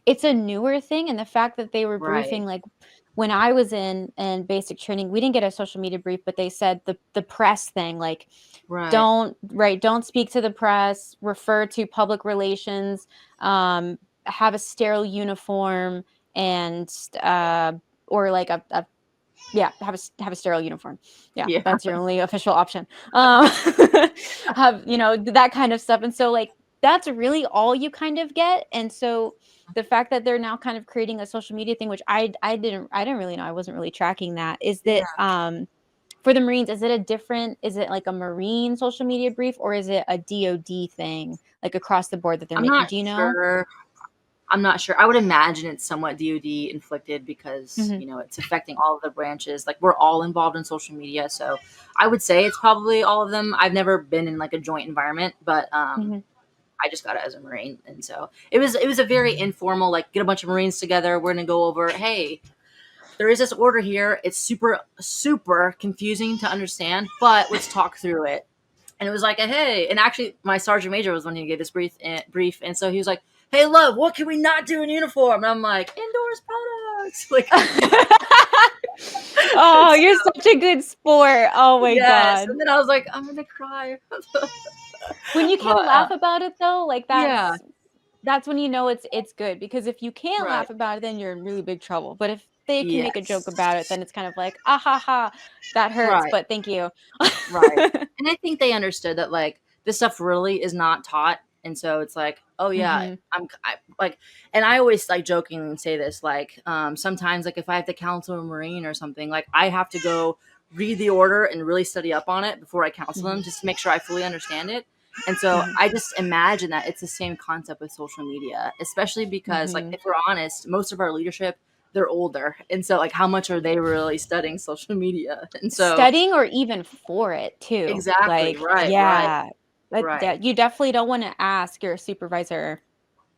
it's a newer thing. And the fact that they were Right. briefing, like when I was in basic training, we didn't get a social media brief, but they said the press thing, like Right. don't speak to the press, refer to public relations, um, have a sterile uniform, and or like a yeah, have a sterile uniform. Yeah, Yeah. that's your only official option. Have, that kind of stuff. And so like that's really all you kind of get. And so the fact that they're now kind of creating a social media thing, which I didn't really know, I wasn't really tracking that, is that Yeah. for the Marines, is it like a Marine social media brief, or is it a DoD thing, like across the board that they're I'm making? not Do you know? sure. I'm not sure. I would imagine it's somewhat DoD inflicted because, Hmm. it's affecting all of the branches. Like we're all involved in social media. So I would say it's probably all of them. I've never been in like a joint environment, but Hmm. I just got it as a Marine. And so it was a very informal, like get a bunch of Marines together. We're gonna go over, hey, there is this order here. It's super, super confusing to understand, but let's talk through it. And it was like, hey, and actually, my sergeant major was the one who gave this brief, and so he was like, "Hey, love, what can we not do in uniform?" And I'm like, "Indoors products." Like, Oh, you're so, such a good sport. Oh my yes. God. And then I was like, "I'm gonna cry," When you can but laugh about it though, like yeah, that's when you know it's good, because if you can't right, laugh about it, then you're in really big trouble. But if they can make a joke about it, yes, then it's kind of like, ah ha ha, that hurts, right. but thank you. Right. And I think they understood that like this stuff really is not taught. And so it's like, oh yeah, Hmm. like, and I always like jokingly say this, like, sometimes like if I have to counsel a Marine or something, like I have to go read the order and really study up on it before I counsel Hmm. them, just to make sure I fully understand it. And so Hmm. I just imagine that it's the same concept with social media, especially because like Hmm. if we're honest, most of our leadership, they're older. And so like how much are they really studying social media? And so Studying or even for it too. exactly, Like, right, right. yeah, Right. you definitely don't want to ask your supervisor,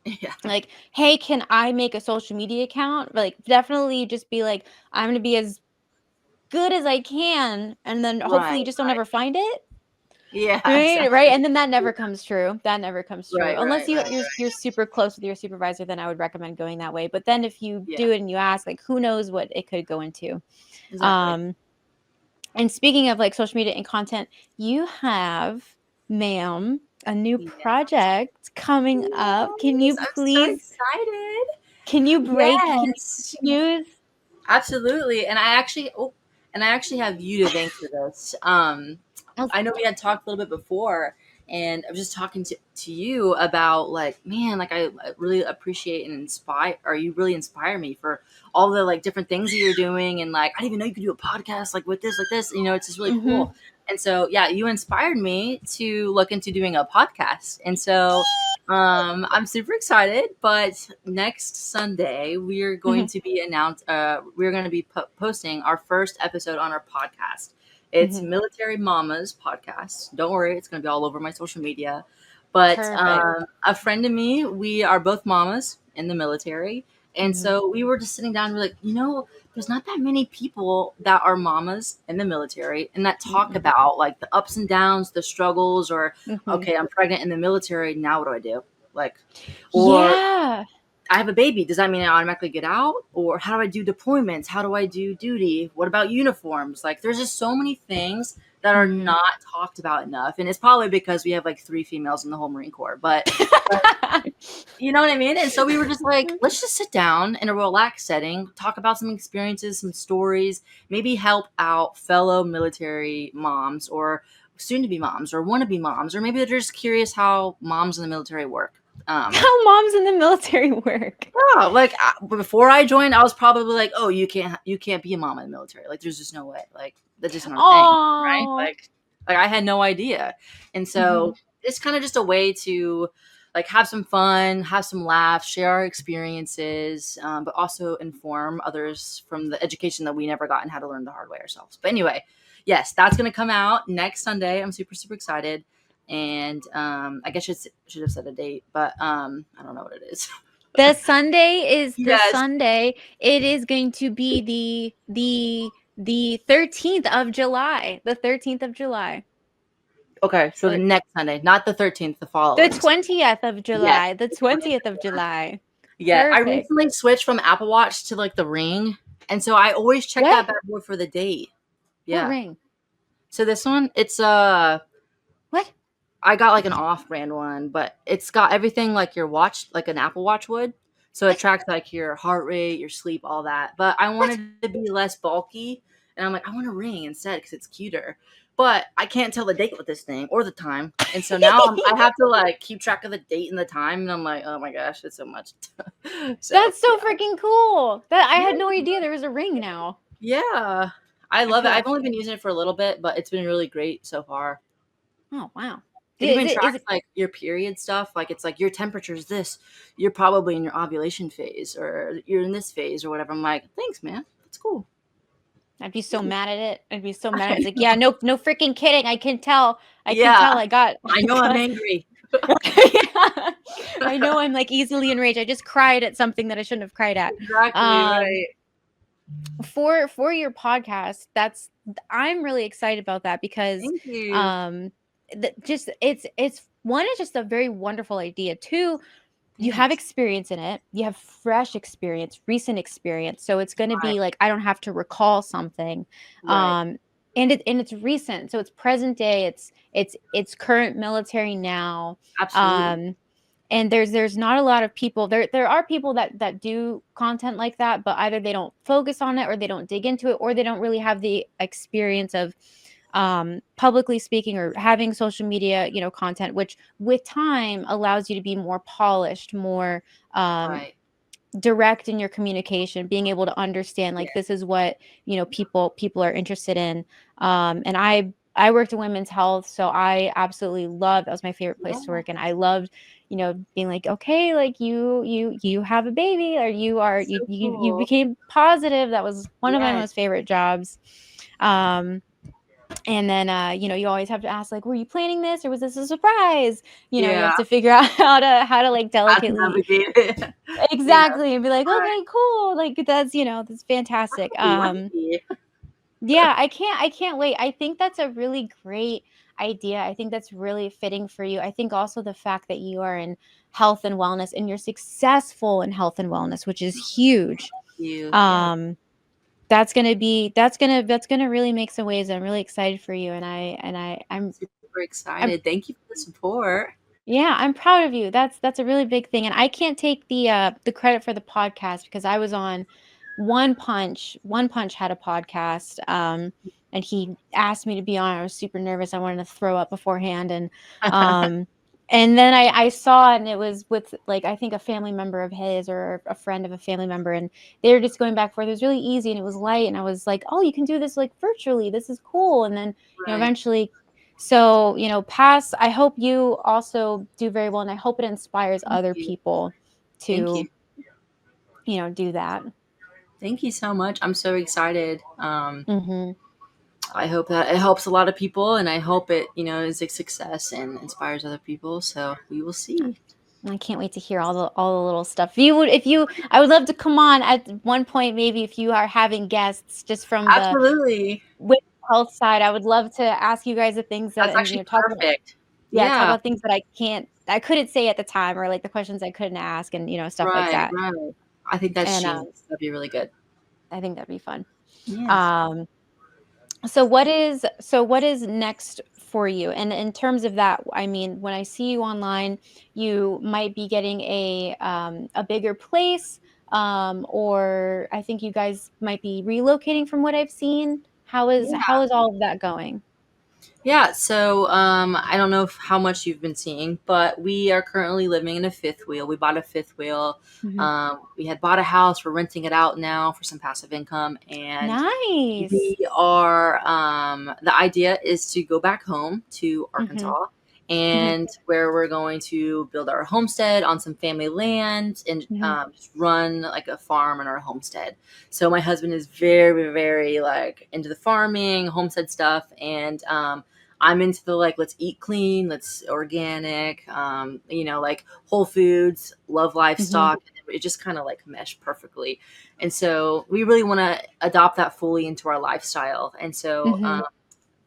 Yeah. like, hey, can I make a social media account? Like, definitely just be like, I'm going to be as good as I can. And then hopefully Right, you just don't right. ever find it. Yeah, Right, right, exactly. and then that Yeah. never comes true. That never comes true. Right, Unless right, right, you're super close with your supervisor, then I would recommend going that way. But then if you yeah, do it and you ask, like, who knows what it could go into. exactly. Um, and speaking of like social media and content, you have, ma'am, a new Yes. project coming up. Yes, I'm so excited. Can you break Yes. news? Absolutely. And I actually have you to thank for this. Oh, I know we had talked a little bit before, and I was just talking to you about like, man, like I really appreciate and inspire, or you really inspire me for all the like different things that you're doing. And like, I didn't even know you could do a podcast like this, it's just really mhm, cool. And so, yeah, you inspired me to look into doing a podcast. And so, I'm super excited, but next Sunday we are going mhm, to be we're going to be posting our first episode on our podcast. It's mhm. Military Mamas podcast. Don't worry, it's going to be all over my social media. But Perfect. a friend of me, we are both mamas in the military. And Mhm, so we were just sitting down and we're like, there's not that many people that are mamas in the military and that talk mm-mm, about like the ups and downs, the struggles, or mhm. okay, I'm pregnant in the military. Now what do I do? Like, or Yeah. I have a baby. Does that mean I automatically get out? Or how do I do deployments? How do I do duty? What about uniforms? Like, there's just so many things that are Mhm. not talked about enough. And it's probably because we have like 3 females in the whole Marine Corps. But you know what I mean? And so we were just like, let's just sit down in a relaxed setting, talk about some experiences, some stories, maybe help out fellow military moms or soon to be moms or want to be moms, or maybe they're just curious how moms in the military work. How moms in the military work. Yeah, like before I joined, I was probably like, "Oh, you can't be a mom in the military. Like, there's just no way. Like, that's just not a thing, right?" Oh. Like I had no idea, and so it's kind of just a way to like have some fun, have some laughs, share our experiences, but also inform others from the education that we never got and had to learn the hard way ourselves. But anyway, yes, that's gonna come out next Sunday. I'm super super excited. And I guess should have said a date, but I don't know what it is. The Sunday is the Yes. Sunday. It is going to be the 13th of July. The 13th of July. Okay, so the next Sunday, not the 13th, the The following. 20th of Yes. July. The 20th of July. Yeah, I Perfect. recently switched from Apple Watch to like the Ring, and so I always check that What? bad boy for the date. What Yeah. ring? So this one, it's What? I got like an off-brand one, but it's got everything like your watch, like an Apple Watch would. So it What? tracks like your heart rate, your sleep, all that. But I What? wanted it to be less bulky, and I'm like, I want a ring instead because it's cuter. But I can't tell the date with this thing or the time, and so now I have to like keep track of the date and the time, and I'm like, oh my gosh, it's so much. So That's so freaking cool. That I had no yeah, idea there was a ring now. yeah, I love it. feel I've only been using it for a little bit, but it's been really great so far. Oh, wow. It Is even it is tracks it like your period stuff. Like it's like your temperature is this. You're probably in your ovulation phase, or you're in this phase, or whatever. I'm like, thanks, man. That's cool. I'd be so mad at it. I'd be so mad. It's like, yeah, no freaking kidding. I can tell. I can Yeah, tell I got I know I'm angry. Yeah. I know I'm like easily enraged. I just cried at something that I shouldn't have cried at. Exactly right. For your podcast, I'm really excited about that because Thank you. um just it's one, it's just a very wonderful idea. Two, you have Thanks. experience in it. You have fresh experience, recent experience. So it's going to Right. be like I don't have to recall something. Right. And it's recent. So it's present day. It's current military now. Absolutely. Um and there's not a lot of people. There are people that do content like that, but either they don't focus on it or they don't dig into it or they don't really have the experience of publicly speaking or having social media, content, which with time allows you to be more polished, more Right. direct in your communication, being able to understand like Yeah. this is what people are interested in. And I worked in women's health, so I absolutely loved, that was my favorite place to Yeah. work, and I loved being like, okay, like you have a baby, or So you cool. became positive. That was one of my Yes. most favorite jobs. And then, you always have to ask, like, were you planning this or was this a surprise? You Yeah. have to figure out how to like How to delicately, navigate it. Yeah. exactly, and be like, Right. okay, cool. Like that's fantastic. You're lucky. Yeah, I can't wait. I think that's a really great idea. I think that's really fitting for you. I think also the fact that you are in health and wellness and you're successful in health and wellness, which is huge. You. Yeah. Um, that's gonna really make some waves. I'm really excited for you, and Super I'm excited. Thank you for the support. yeah, I'm proud of you. That's a really big thing, and I can't take the credit for the podcast because I was on One Punch. One Punch had a podcast, and he asked me to be on. I was super nervous. I wanted to throw up beforehand, and then I saw it, and it was with like I think a family member of his or a friend of a family member, and they were just going back and forth. It was really easy and it was light, and I was like, oh, you can do this like virtually. This is cool. And then Right. eventually, so pass. I hope you also do very well, and I hope it inspires Thank other you. people Thank you. to do that. Thank you so much. I'm so excited. Hmm. I hope that it helps a lot of people, and I hope it, is a success and inspires other people. So we will see. I can't wait to hear all the little stuff. I would love to come on at one point, maybe if you are having guests just from the Absolutely. women's health side. I would love to ask you guys the things that, That's and actually talk about, perfect. yeah, talk Yeah. about things that I can't I couldn't say at the time, or like the questions I couldn't ask, and stuff like Right, that. right. I think that's And genius. That'd be really good. I think that'd be fun. Yes. Um, so what is next for you? And in terms of that, I mean, when I see you online, you might be getting a bigger place, or I think you guys might be relocating from what I've seen. How is Yeah. how is all of that going? Yeah, so I don't know how much you've been seeing, but we are currently living in a fifth wheel. We bought a fifth wheel. Hmm. We had bought a house. We're renting it out now for some passive income, and Nice. we are. The idea is to go back home to Hmm. Arkansas, Hmm. and where we're going to build our homestead on some family land and Hmm. just run like a farm on our homestead. So my husband is very, very like into the farming, homestead stuff, and I'm into the like let's eat clean, let's organic, like whole foods, love Hmm. livestock. It just kind of like meshed perfectly, and so we really want to adopt that fully into our lifestyle. And so Hmm.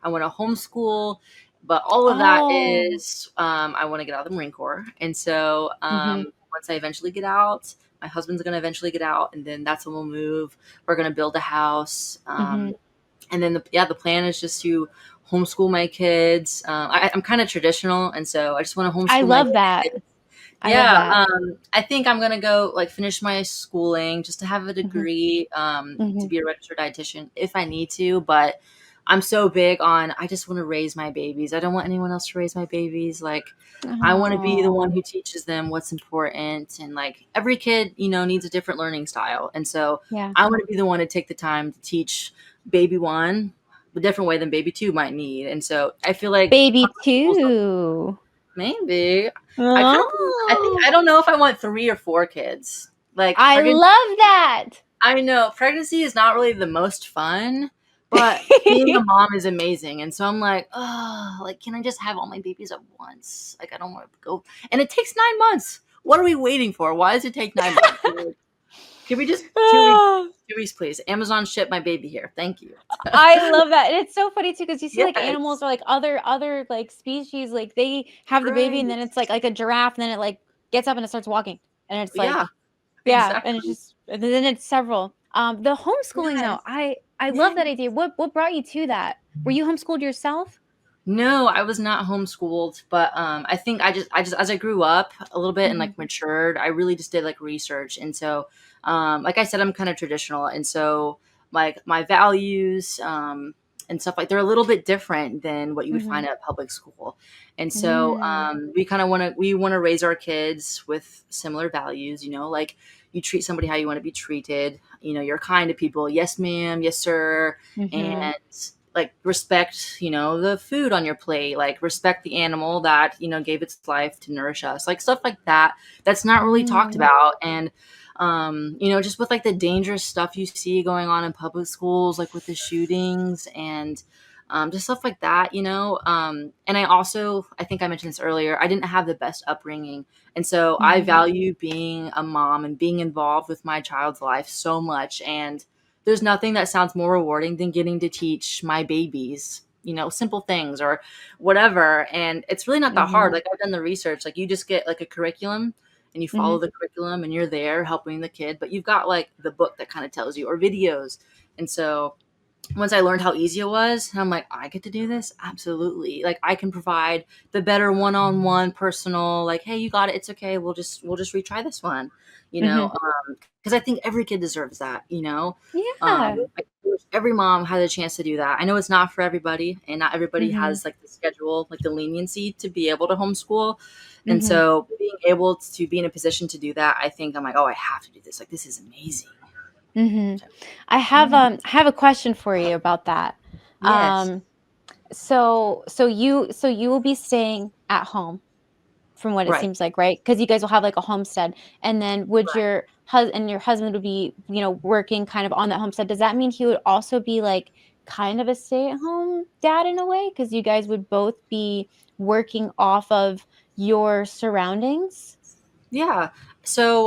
I want to homeschool, but all of that Oh. is I want to get out of the Marine Corps, and so Hmm. once I eventually get out. My husband's going to eventually get out, and then that's when we'll move. We're going to build a house. Hmm. And then the plan is just to homeschool my kids. I'm kind of traditional, and so I just want to I homeschool my love that. kids. I love Yeah, that. I think I'm gonna go like finish my schooling just to have a Hmm. degree, to Hmm. be a registered dietitian if I need to. But I'm so big on I just want to raise my babies. I don't want anyone else to raise my babies. Like I want to be the one Oh, who teaches them what's important, and like every kid, needs a different learning style, and so yeah. I want to be the one to take the time to teach baby one a different way than baby two might need. And so I feel like Baby public schools too. maybe. I think Oh, I don't know if I want 3 or 4 kids. Like I pregnant love that. I know pregnancy is not really the most fun, but being a mom is amazing. And so I'm like, "Oh, like can I just have all my babies at once? Like I don't want to go." And it takes 9 months. What are we waiting for? Why does it take 9 months? Can we just 2 weeks? Oh, 2 weeks, please. Amazon ship my baby here. Thank you. I love that. And it's so funny too, because you see like animals, Yes. or like other like species, like they have the baby, and Right. then it's like a giraffe, and then it like gets up and it starts walking. And it's Yeah, like, yeah, and it's exactly. just, and then it's several. The homeschooling though, Yes. I love that Yes. idea. What brought you to that? Were you homeschooled yourself? No, I was not homeschooled, but I think I just as I grew up a little bit and Hmm. like matured, I really just did like research. And so like I said, I'm kind of traditional, and so like my values and stuff like they're a little bit different than what you would Hmm. find at public school. And so Mm. we want to raise our kids with similar values, like you treat somebody how you want to be treated, you're kind to people, yes ma'am, yes sir, Hmm. and like respect the food on your plate, like respect the animal that gave its life to nourish us, like stuff like that that's not really talked Mm. about. And just with like the dangerous stuff you see going on in public schools, like with the shootings and just stuff like that. And I think I mentioned this earlier, I didn't have the best upbringing, and so I Mhm. value being a mom and being involved with my child's life so much. And there's nothing that sounds more rewarding than getting to teach my babies, simple things or whatever. And it's really not that hard. Mhm. Like I've done the research. Like you just get like a curriculum and you follow Mhm. the curriculum and you're there helping the kid, but you've got like the book that kind of tells you or videos. And so once I learned how easy it was, I'm like, I get to do this? Absolutely. Like I can provide the better one-on-one personal, like, hey, you got it. It's okay. We'll just retry this one, Mhm. because I think every kid deserves that. Yeah. I wish every mom had a chance to do that. I know it's not for everybody, and not everybody Mhm. has like the schedule, like the leniency to be able to homeschool. And Mhm. so being able to be in a position to do that, I think I'm like, oh, I have to do this. Like this is amazing. Mhm. So, I yeah. have a question for you about that. Yes. Um, so you will be staying at home from what it Right. seems like, right? Because you guys will have like a homestead, and then would Right. your husband would be, working kind of on that homestead. Does that mean he would also be like kind of a stay-at-home dad in a way? Because you guys would both be working off of your surroundings? Yeah. So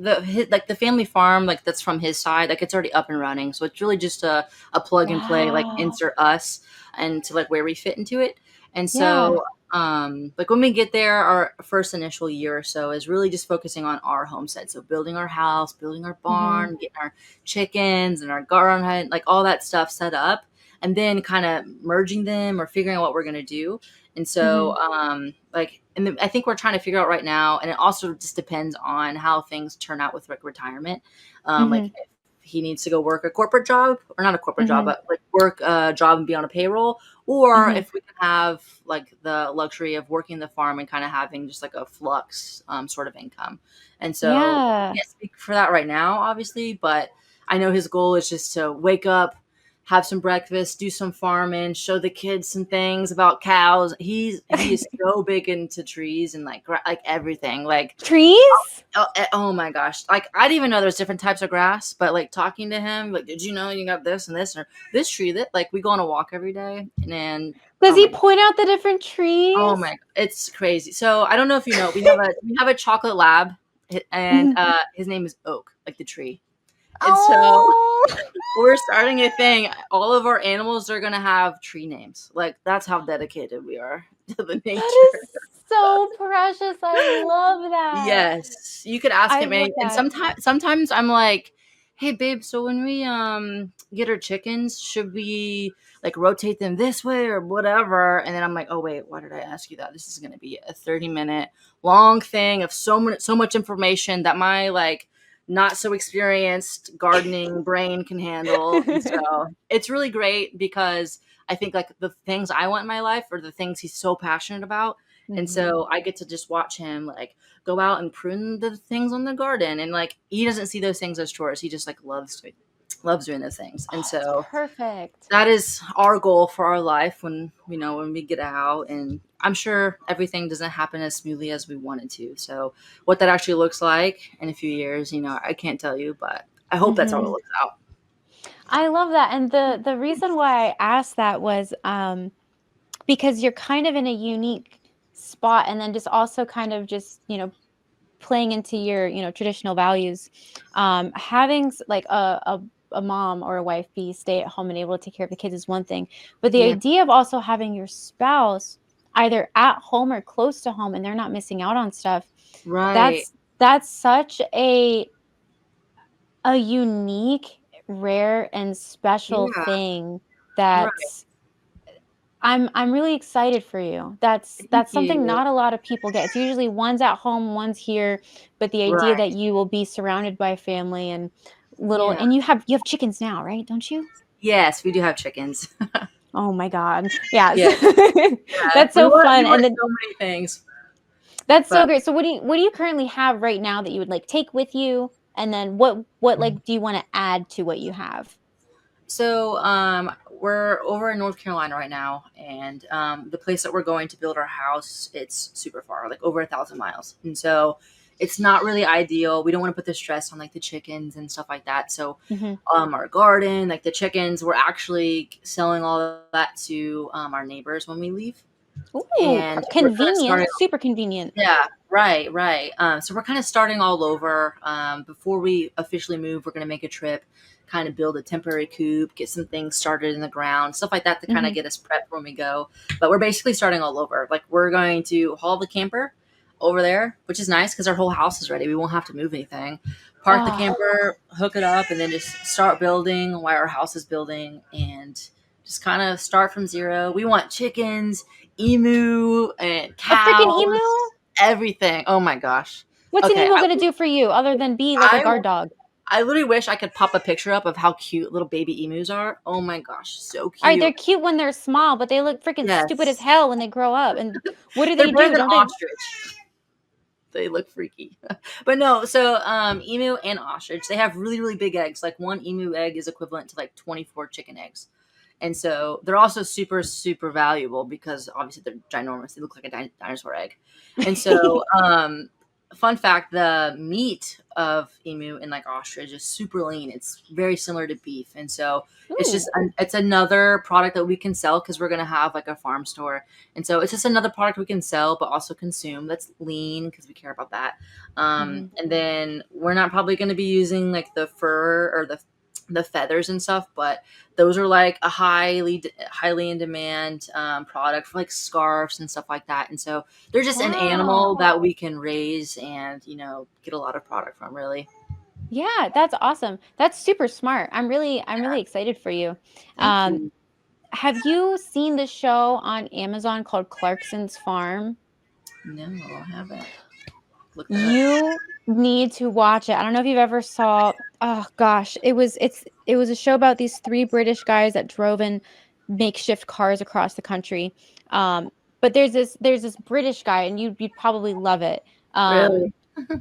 like the family farm, like that's from his side, like it's already up and running. So it's really just a plug and play, like Wow. insert us and to like where we fit into it. And Yeah. so Like when we get there, our first initial year or so is really just focusing on our homestead. So building our house, building our Mhm. barn, getting our chickens and our garden, like all that stuff set up, and then kind of merging them or figuring out what we're gonna do. And so, Mhm. like, and then I think we're trying to figure out right now, and it also just depends on how things turn out with like retirement. Like Mhm. if he needs to go work a corporate job, or not a corporate job, Mhm. but like work a job and be on a payroll, or Mhm. if we can have like the luxury of working the farm and kind of having just like a flux sort of income. And so I Yeah. can't speak for that right now, obviously, but I know his goal is just to wake up, have some breakfast, do some farming, show the kids some things about cows. He is so big into trees and like everything. Like Trees? oh my gosh. Like I didn't even know there's different types of grass, but like talking to him, like, did you know you got this and this or this tree that like we go on a walk every day and then Does oh he my point out the different oh trees? my it's crazy. So I don't know if you know, we have a chocolate lab and Mhm. his name is Oak, like the tree. And so Oh, we're starting a thing. All of our animals are gonna have tree names. Like that's how dedicated we are to the that nature. is so precious. I love that. Yes, you could ask I him, love and that. sometimes I'm like, "Hey, babe, so when we get our chickens, should we like rotate them this way or whatever?" And then I'm like, "Oh wait, why did I ask you that? This is going to be a 30-minute long thing of so much information that my like not so experienced gardening brain can handle." And so it's really great because I think like the things I want in my life are the things he's so passionate about, and Mhm. so I get to just watch him like go out and prune the things on the garden, and like he doesn't see those things as chores. He just like loves doing those things. And Oh, that's so perfect. that is our goal for our life when when we get out, and I'm sure everything doesn't happen as smoothly as we wanted to. So what that actually looks like in a few years, I can't tell you, but I hope that's how it Mhm. looks out. I love that, and the reason why I asked that was, because you're kind of in a unique spot, and then just also kind of just, playing into your, traditional values. Having like a mom or a wife be stay at home and able to take care of the kids is one thing, but the Yeah, idea of also having your spouse either at home or close to home and they're not missing out on stuff, right. that's such a unique, rare, and special Yeah, thing right. that I'm really excited for you. Thank That's something you. not a lot of people get. It's usually one's at home, one's here, but the idea Right. that you will be surrounded by family and little Yeah. and you have chickens now, right? Don't you? Yes, we do have chickens. Oh my god. Yes. Yeah. Yeah, That's so we fun. want And then so many things, that's so but great. So what do you currently have right now that you would like take with you? And then what like do you want to add to what you have? so we're over in North Carolina right now, and the place that we're going to build our house, it's super far, like over 1,000 miles, and so it's not really ideal. We don't want to put the stress on like the chickens and stuff like that. So Mhm. our garden, like the chickens, we're actually selling all of that to our neighbors when we leave, Ooh, and we're kind of starting. convenient, super convenient. Yeah, right, right. So we're kind of starting all over. Before we officially move, we're going to make a trip, kind of build a temporary coop, get some things started in the ground, stuff like that to kind of Mhm. get us prepped when we go. But we're basically starting all over. Like we're going to haul the camper over there, which is nice because our whole house is ready. We won't have to move anything. Park the Oh, camper, hook it up, and then just start building while our house is building, and just kind of start from zero. We want chickens, emu, and a freaking emu? cows, everything. Oh my gosh. What's an Okay, emo gonna do for you other than be like a I guard dog? I literally wish I could pop a picture up of how cute little baby emus are. Oh my gosh, so Alright, they're cute. cute when they're small, but they look freaking stupid as Yes. hell when they grow up, and what do They're they better do? than Don't they ostrich. They look freaky. But no, so emu and ostrich, they have really, really big eggs. Like one emu egg is equivalent to like 24 chicken eggs. And so they're also super, super valuable because obviously they're ginormous. They look like a dinosaur egg. And so, fun fact, the meat of emu and like ostrich is super lean. It's very similar to beef. And so Ooh. it's another product that we can sell because we're going to have like a farm store, and so it's just another product we can sell, but also consume that's lean because we care about that. Mhm. And then we're not probably going to be using like the fur or the the feathers and stuff, but those are like a highly in demand product for like scarves and stuff like that. And so they're just an animal Wow. that we can raise and get a lot of product from, really. Yeah, that's awesome. That's super smart. I'm really excited for you. Thank Um, you. have you seen the show on Amazon called Clarksons Farm? No, I haven't. Look that up. You need to watch it. I don't know if you've ever saw, oh gosh, it was a show about these three British guys that drove in makeshift cars across the country. Um, but there's this British guy, and you'd probably love it. Um, Really?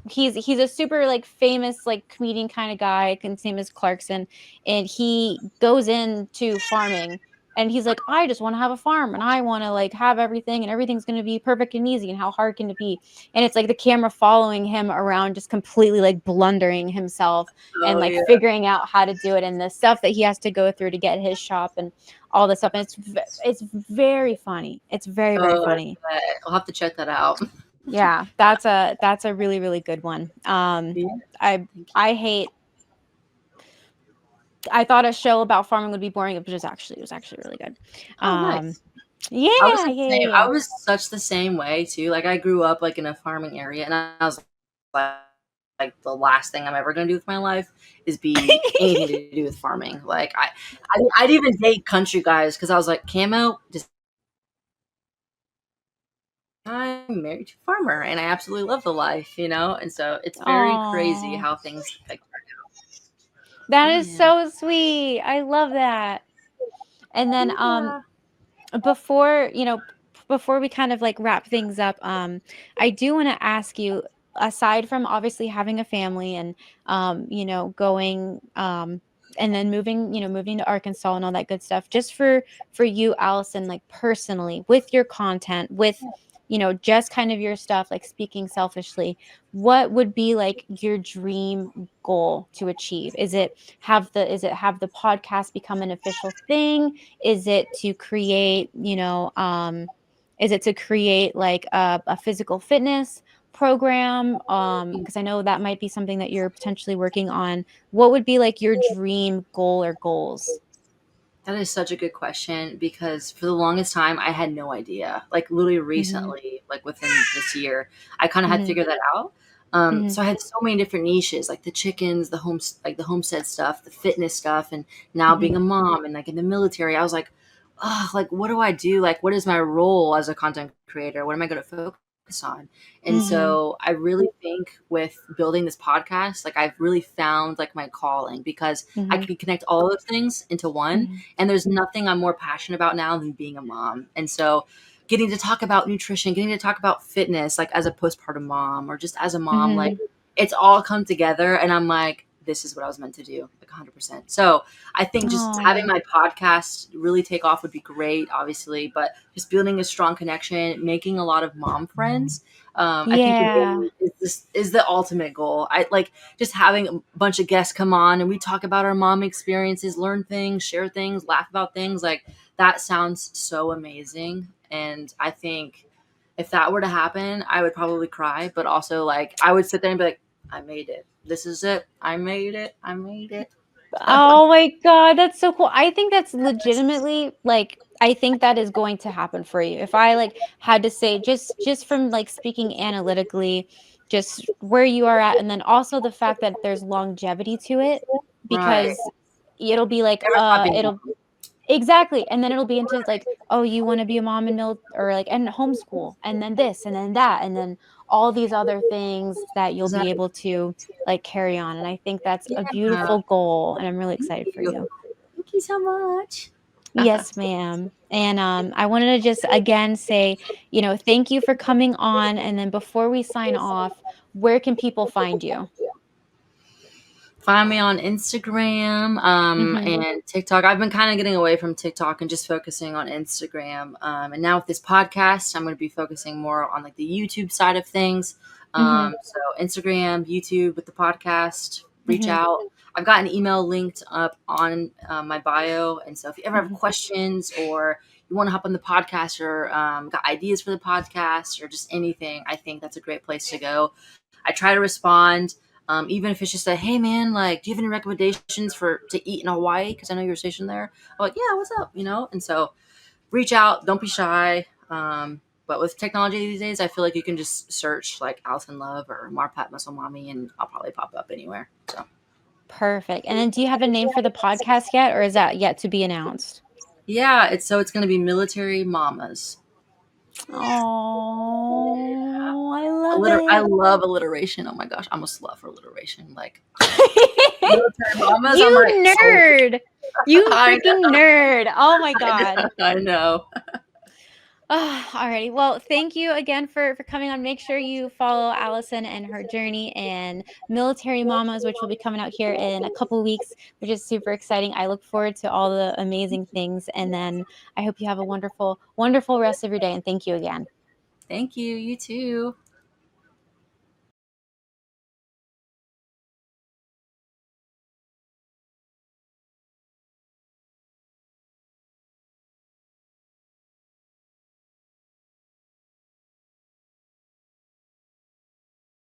he's a super like famous like comedian kind of guy. His name is Clarkson, and he goes into farming, and he's like, I just want to have a farm, and I want to like have everything, and everything's going to be perfect and easy, and how hard can it be? And it's like the camera following him around, just completely like blundering himself and Oh like yeah. figuring out how to do it, and the stuff that he has to go through to get his shop and all this stuff. And it's very funny. It's very, very Oh, funny. I'll have to check that out. Yeah, that's a really, really good one. Yeah, I thank you. I hate I thought a show about farming would be boring, it was actually really good. Oh, Um, nice. yeah, I was yeah, the yeah, same. yeah. I was such the same way too. Like I grew up like in a farming area, and I was like the last thing I'm ever gonna do with my life is be anything to do with farming. Like I'd even date country guys because I was like, camo, just I'm married to a farmer, and I absolutely love the life, And so it's very crazy Oh, how things like that is yeah. so sweet. I love that. And then Yeah. before before we kind of like wrap things up, I do want to ask you, aside from obviously having a family and going and then moving to Arkansas and all that good stuff, just for you, Allison, like personally, with your content, with just kind of your stuff, like speaking selfishly, what would be like your dream goal to achieve? Is it have the podcast become an official thing? Is it to create, like a physical fitness program? Because I know that might be something that you're potentially working on. What would be like your dream goal or goals? That is such a good question because for the longest time I had no idea. Like literally Hmm. recently, like within this year, I kind of had to Hmm. figure that out. Hmm. So I had so many different niches, like the chickens, the homestead stuff, the fitness stuff, and now Hmm. being a mom and like in the military, I was like, oh, like what do I do? Like what is my role as a content creator? What am I going to focus on? And Hmm. so I really think with building this podcast, like I've really found like my calling because I Hmm. can connect all those things into one, Hmm. and there's nothing I'm more passionate about now than being a mom. And so getting to talk about nutrition, getting to talk about fitness, like as a postpartum mom or just as a mom, like Hmm. it's all come together. And I'm like, this is what I was meant to do, like 100%. So I think just having Oh, my podcast really take off would be great, obviously, but just building a strong connection, making a lot of mom friends, I think yeah. is the ultimate goal. I like just having a bunch of guests come on and we talk about our mom experiences, learn things, share things, laugh about things. Like that sounds so amazing. And I think if that were to happen, I would probably cry, but also like I would sit there and be like, I made it. This is it. I made it. I made it. Oh my God, that's so cool. I think that's legitimately like I think that is going to happen for you. If I like had to say just from like speaking analytically, just where you are at, and then also the fact that there's longevity to it, Right. because it'll be like Never stop being a it'll mom. exactly, and then it'll be into like, oh, you want to be a mom and or like and homeschool, and then this and then that, and then all these other things that you'll be Exactly. able to like carry on. And I think that's a Yeah. beautiful goal, and I'm really Thank excited for you. you. Thank you so much. Yes, ma'am. And I wanted to just again say, thank you for coming on. And then before we sign off, where can people find you? Find me on Instagram Hmm. and TikTok. I've been kind of getting away from TikTok and just focusing on Instagram. And now with this podcast, I'm going to be focusing more on like the YouTube side of things. Hmm. So Instagram, YouTube with the podcast, reach Hmm. out. I've got an email linked up on my bio. And so if you ever have Hmm. questions or you want to hop on the podcast or got ideas for the podcast or just anything, I think that's a great place to go. I try to respond. Even if it's just a, hey man, like, do you have any recommendations to eat in Hawaii? Because I know you're stationed there. I'm like, yeah, what's up? And so reach out, don't be shy. But with technology these days, I feel like you can just search like Allison Love or Marpat Muscle Mommy, and I'll probably pop up anywhere. So Perfect. And then do you have a name for the podcast yet, or is that yet to be announced? yeah, it's going to be Military Mamas. Oh, I love I it. love alliteration. Oh my gosh, I'm a slut for alliteration. Like Military Mamas, I'm like, You nerd. You I freaking know, nerd. Oh my God. I know. Alrighty. Well, thank you again for coming on. Make sure you follow Allison and her journey and Military Mamas, which will be coming out here in a couple weeks, which is super exciting. I look forward to all the amazing things. And then I hope you have a wonderful, wonderful rest of your day. And thank you again. Thank you. You too.